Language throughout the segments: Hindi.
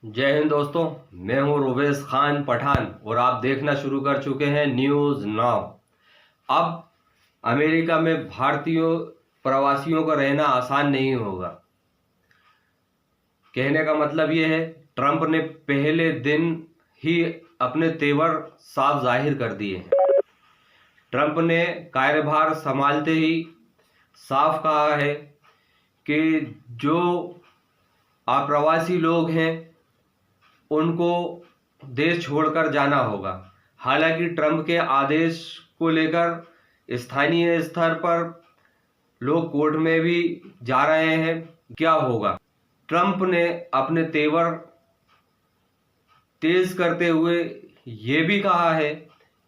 जय हिंद दोस्तों। मैं हूं रुबेश खान पठान और आप देखना शुरू कर चुके हैं न्यूज़ नाउ। अब अमेरिका में भारतीयों प्रवासियों का रहना आसान नहीं होगा। कहने का मतलब ये है, ट्रंप ने पहले दिन ही अपने तेवर साफ जाहिर कर दिए हैं। ट्रंप ने कार्यभार संभालते ही साफ कहा है कि जो अप्रवासी लोग हैं उनको देश छोड़कर जाना होगा। हालांकि ट्रंप के आदेश को लेकर स्थानीय स्तर पर लोग कोर्ट में भी जा रहे हैं। क्या होगा? ट्रंप ने अपने तेवर तेज करते हुए ये भी कहा है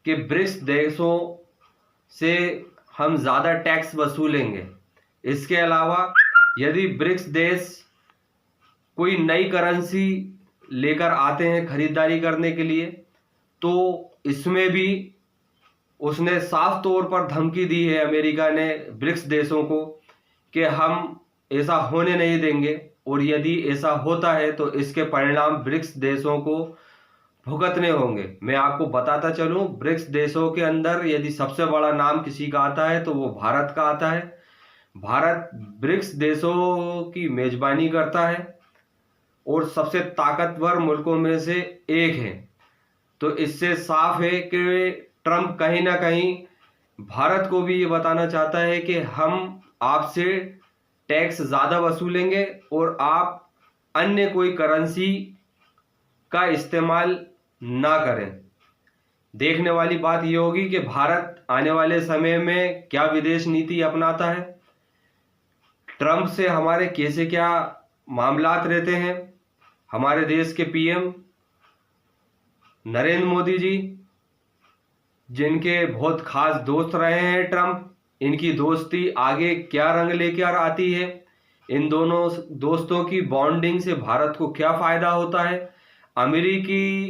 कि ब्रिक्स देशों से हम ज़्यादा टैक्स वसूलेंगे। इसके अलावा यदि ब्रिक्स देश कोई नई करेंसी लेकर आते हैं खरीदारी करने के लिए, तो इसमें भी उसने साफ तौर पर धमकी दी है अमेरिका ने ब्रिक्स देशों को कि हम ऐसा होने नहीं देंगे, और यदि ऐसा होता है तो इसके परिणाम ब्रिक्स देशों को भुगतने होंगे। मैं आपको बताता चलूं, ब्रिक्स देशों के अंदर यदि सबसे बड़ा नाम किसी का आता है तो वो भारत का आता है। भारत ब्रिक्स देशों की मेजबानी करता है और सबसे ताकतवर मुल्कों में से एक है। तो इससे साफ है कि ट्रंप कहीं ना कहीं भारत को भी ये बताना चाहता है कि हम आपसे टैक्स ज़्यादा वसूलेंगे और आप अन्य कोई करेंसी का इस्तेमाल ना करें। देखने वाली बात ये होगी कि भारत आने वाले समय में क्या विदेश नीति अपनाता है। ट्रंप से हमारे कैसे क्या मामलात रहते हैं। हमारे देश के पीएम नरेंद्र मोदी जी, जिनके बहुत खास दोस्त रहे हैं ट्रंप, इनकी दोस्ती आगे क्या रंग लेकर आती है, इन दोनों दोस्तों की बॉन्डिंग से भारत को क्या फायदा होता है। अमेरिकी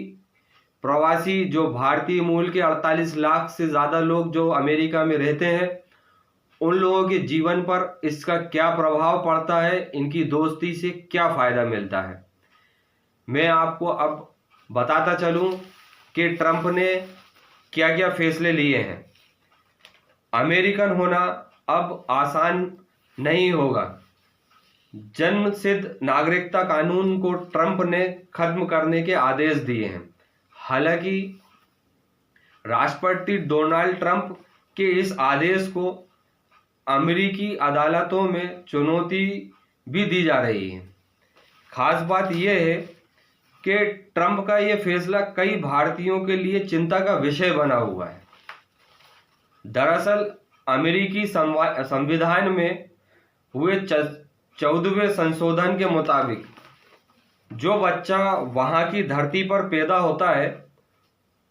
प्रवासी जो भारतीय मूल के 48 लाख से ज़्यादा लोग जो अमेरिका में रहते हैं, उन लोगों के जीवन पर इसका क्या प्रभाव पड़ता है, इनकी दोस्ती से क्या फ़ायदा मिलता है। मैं आपको अब बताता चलूं कि ट्रंप ने क्या क्या फैसले लिए हैं। अमेरिकन होना अब आसान नहीं होगा। जन्मसिद्ध नागरिकता कानून को ट्रंप ने खत्म करने के आदेश दिए हैं। हालांकि राष्ट्रपति डोनाल्ड ट्रंप के इस आदेश को अमेरिकी अदालतों में चुनौती भी दी जा रही है। खास बात यह है कि ट्रंप का यह फैसला कई भारतीयों के लिए चिंता का विषय बना हुआ है। दरअसल अमेरिकी संविधान में हुए 14वें संशोधन के मुताबिक जो बच्चा वहां की धरती पर पैदा होता है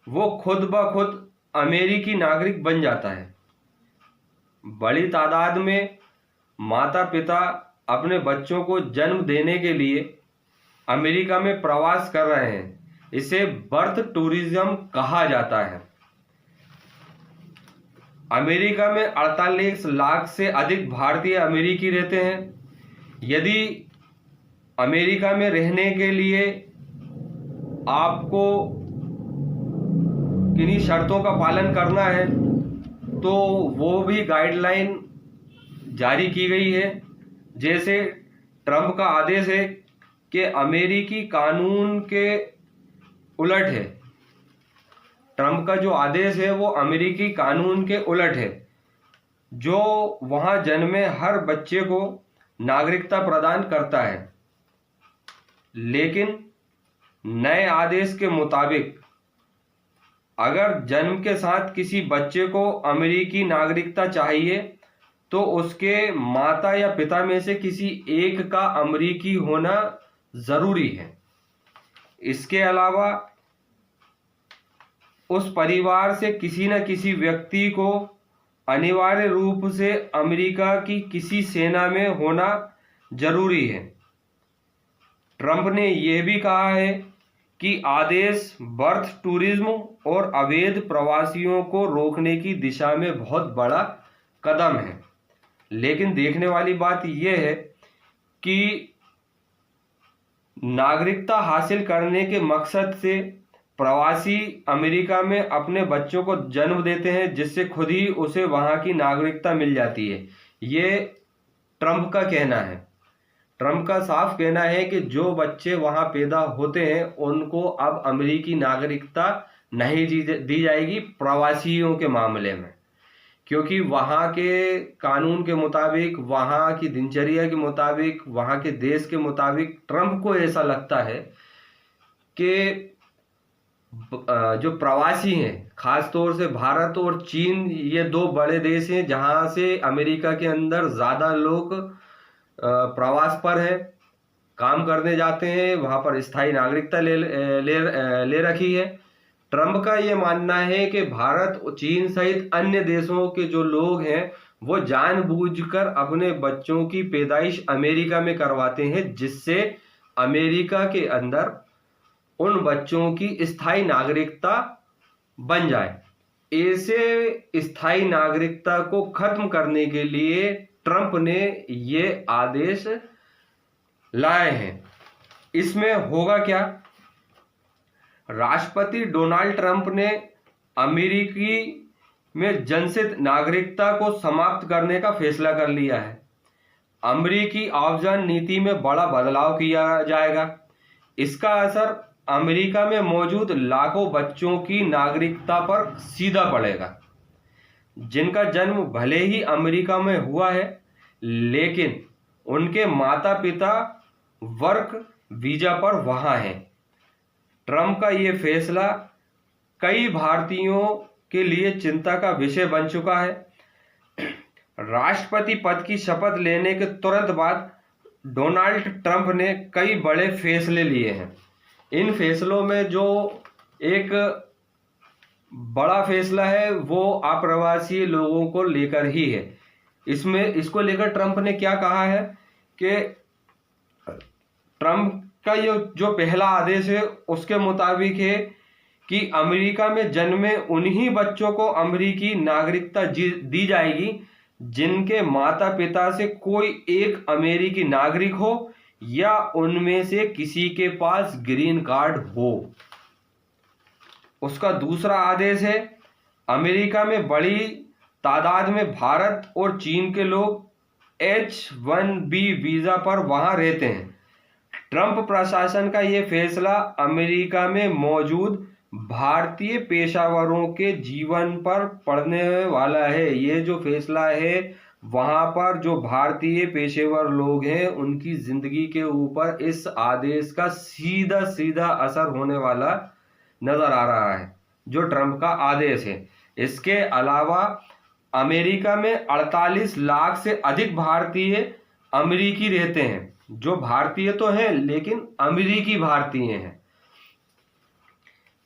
वो खुद ब खुद अमेरिकी नागरिक बन जाता है। बड़ी तादाद में माता पिता अपने बच्चों को जन्म देने के लिए अमेरिका में प्रवास कर रहे हैं। इसे बर्थ टूरिज्म कहा जाता है। अमेरिका में 48 लाख से अधिक भारतीय अमेरिकी रहते हैं। यदि अमेरिका में रहने के लिए आपको किन्हीं शर्तों का पालन करना है तो वो भी गाइडलाइन जारी की गई है। जैसे ट्रंप का आदेश है कि अमेरिकी कानून के उलट है। ट्रंप का जो आदेश है वो अमेरिकी कानून के उलट है, जो वहां जन्मे हर बच्चे को नागरिकता प्रदान करता है। लेकिन नए आदेश के मुताबिक अगर जन्म के साथ किसी बच्चे को अमेरिकी नागरिकता चाहिए तो उसके माता या पिता में से किसी एक का अमेरिकी होना जरूरी है। इसके अलावा उस परिवार से किसी न किसी व्यक्ति को अनिवार्य रूप से अमेरिका की किसी सेना में होना जरूरी है। ट्रंप ने यह भी कहा है कि आदेश बर्थ टूरिज्म और अवैध प्रवासियों को रोकने की दिशा में बहुत बड़ा कदम है। लेकिन देखने वाली बात यह है कि नागरिकता हासिल करने के मकसद से प्रवासी अमेरिका में अपने बच्चों को जन्म देते हैं, जिससे खुद ही उसे वहां की नागरिकता मिल जाती है। ये ट्रंप का कहना है। ट्रंप का साफ कहना है कि जो बच्चे वहां पैदा होते हैं उनको अब अमेरिकी नागरिकता नहीं दी जाएगी प्रवासियों के मामले में, क्योंकि वहां के कानून के मुताबिक, वहां की दिनचर्या के मुताबिक, वहां के देश के मुताबिक ट्रंप को ऐसा लगता है कि जो प्रवासी हैं, खास तौर से भारत और चीन, ये दो बड़े देश हैं जहां से अमेरिका के अंदर ज्यादा लोग प्रवास पर है, काम करने जाते हैं, वहां पर स्थायी नागरिकता ले रखी है। ट्रंप का ये मानना है कि भारत, चीन सहित अन्य देशों के जो लोग हैं वो जानबूझकर अपने बच्चों की पैदाइश अमेरिका में करवाते हैं, जिससे अमेरिका के अंदर उन बच्चों की स्थायी नागरिकता बन जाए। ऐसे स्थायी नागरिकता को खत्म करने के लिए ट्रंप ने ये आदेश लाए हैं। इसमें होगा क्या? राष्ट्रपति डोनाल्ड ट्रंप ने अमेरिकी में जन्मसिद्ध नागरिकता को समाप्त करने का फैसला कर लिया है। अमेरिकी आव्रजन नीति में बड़ा बदलाव किया जाएगा। इसका असर अमेरिका में मौजूद लाखों बच्चों की नागरिकता पर सीधा पड़ेगा, जिनका जन्म भले ही अमेरिका में हुआ है, लेकिन उनके माता पिता वर्क वीजा पर वहां हैं। ट्रंप का ये फैसला कई भारतीयों के लिए चिंता का विषय बन चुका है। राष्ट्रपति पद की शपथ लेने के तुरंत बाद डोनाल्ड ट्रंप ने कई बड़े फैसले लिए हैं। इन फैसलों में जो एक बड़ा फैसला है वो अप्रवासी लोगों को लेकर ही है। इसको लेकर ट्रंप ने क्या कहा है कि ट्रंप का ये जो पहला आदेश है उसके मुताबिक है कि अमेरिका में जन्मे उन्हीं बच्चों को अमेरिकी नागरिकता दी जाएगी जिनके माता पिता से कोई एक अमेरिकी नागरिक हो या उनमें से किसी के पास ग्रीन कार्ड हो। उसका दूसरा आदेश है, अमेरिका में बड़ी तादाद में भारत और चीन के लोग H-1B वीजा पर वहां रहते हैं। ट्रंप प्रशासन का यह फैसला अमेरिका में मौजूद भारतीय पेशेवरों के जीवन पर पड़ने वाला है। ये जो फैसला है वहां पर जो भारतीय पेशेवर लोग हैं उनकी जिंदगी के ऊपर इस आदेश का सीधा सीधा असर होने वाला नजर आ रहा है, जो ट्रंप का आदेश है। इसके अलावा अमेरिका में 48 लाख से अधिक भारतीय अमेरिकी रहते हैं, जो भारतीय तो हैं लेकिन अमेरिकी भारतीय हैं,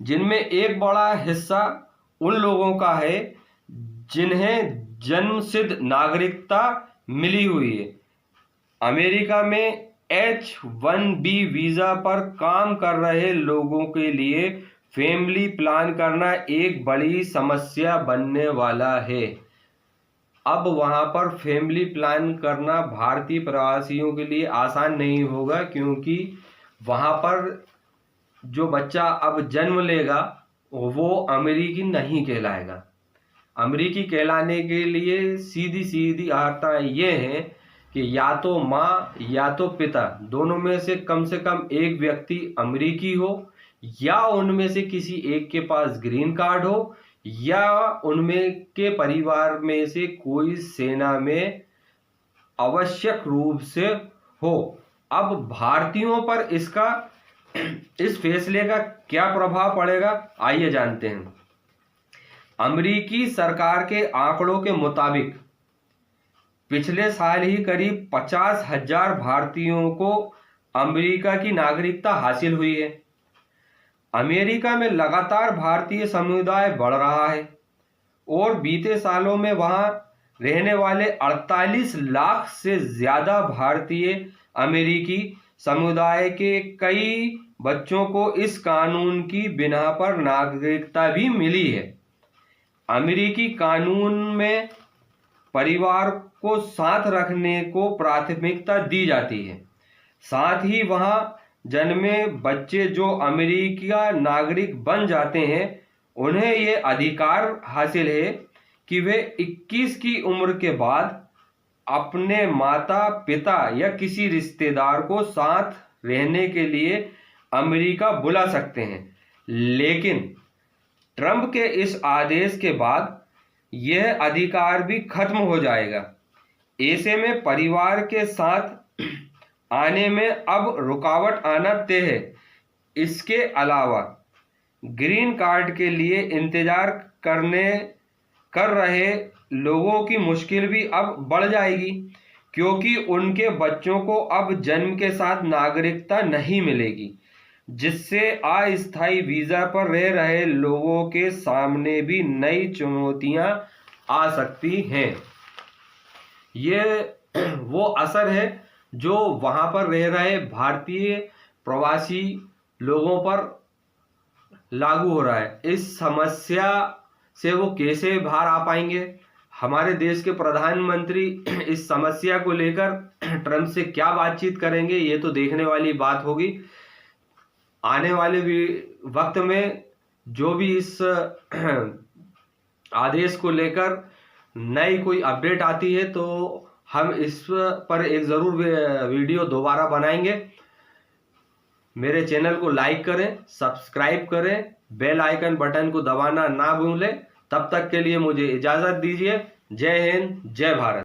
जिनमें एक बड़ा हिस्सा उन लोगों का है जिन्हें जन्मसिद्ध नागरिकता मिली हुई है। अमेरिका में H-1B वीजा पर काम कर रहे लोगों के लिए फैमिली प्लान करना एक बड़ी समस्या बनने वाला है। अब वहां पर फैमिली प्लान करना भारतीय प्रवासियों के लिए आसान नहीं होगा, क्योंकि वहां पर जो बच्चा अब जन्म लेगा वो अमेरिकी नहीं कहलाएगा। अमेरिकी कहलाने के लिए सीधी सीधी आर्ता ये है कि या तो माँ या तो पिता दोनों में से कम एक व्यक्ति अमेरिकी हो, या उनमें से किसी एक के पास ग्रीन कार्ड हो, या उनमें के परिवार में से कोई सेना में आवश्यक रूप से हो। अब भारतीयों पर इस फैसले का क्या प्रभाव पड़ेगा, आइए जानते हैं। अमेरिकी सरकार के आंकड़ों के मुताबिक पिछले साल ही करीब 50,000 भारतीयों को अमेरिका की नागरिकता हासिल हुई है। अमेरिका में लगातार भारतीय समुदाय बढ़ रहा है और बीते सालों में वहां रहने वाले 48 लाख से ज्यादा भारतीय अमेरिकी समुदाय के कई बच्चों को इस कानून की बिना पर नागरिकता भी मिली है। अमेरिकी कानून में परिवार को साथ रखने को प्राथमिकता दी जाती है। साथ ही वहां जन्मे बच्चे जो अमेरिका नागरिक बन जाते हैं, उन्हें ये अधिकार हासिल है कि वे 21 की उम्र के बाद अपने माता पिता या किसी रिश्तेदार को साथ रहने के लिए अमेरिका बुला सकते हैं। लेकिन ट्रंप के इस आदेश के बाद यह अधिकार भी खत्म हो जाएगा। ऐसे में परिवार के साथ आने में अब रुकावट आना तय है। इसके अलावा ग्रीन कार्ड के लिए इंतजार कर रहे लोगों की मुश्किल भी अब बढ़ जाएगी, क्योंकि उनके बच्चों को अब जन्म के साथ नागरिकता नहीं मिलेगी, जिससे अस्थायी वीजा पर रह रहे लोगों के सामने भी नई चुनौतियां आ सकती हैं। ये वो असर है जो वहां पर रह रहे भारतीय प्रवासी लोगों पर लागू हो रहा है। इस समस्या से वो कैसे बाहर आ पाएंगे? हमारे देश के प्रधानमंत्री इस समस्या को लेकर ट्रंप से क्या बातचीत करेंगे, ये तो देखने वाली बात होगी। आने वाले वक्त में जो भी इस आदेश को लेकर नई कोई अपडेट आती है तो हम इस पर एक ज़रूर वीडियो दोबारा बनाएंगे। मेरे चैनल को लाइक करें, सब्सक्राइब करें, बेल आइकन बटन को दबाना ना भूलें। तब तक के लिए मुझे इजाज़त दीजिए। जय हिंद, जय भारत।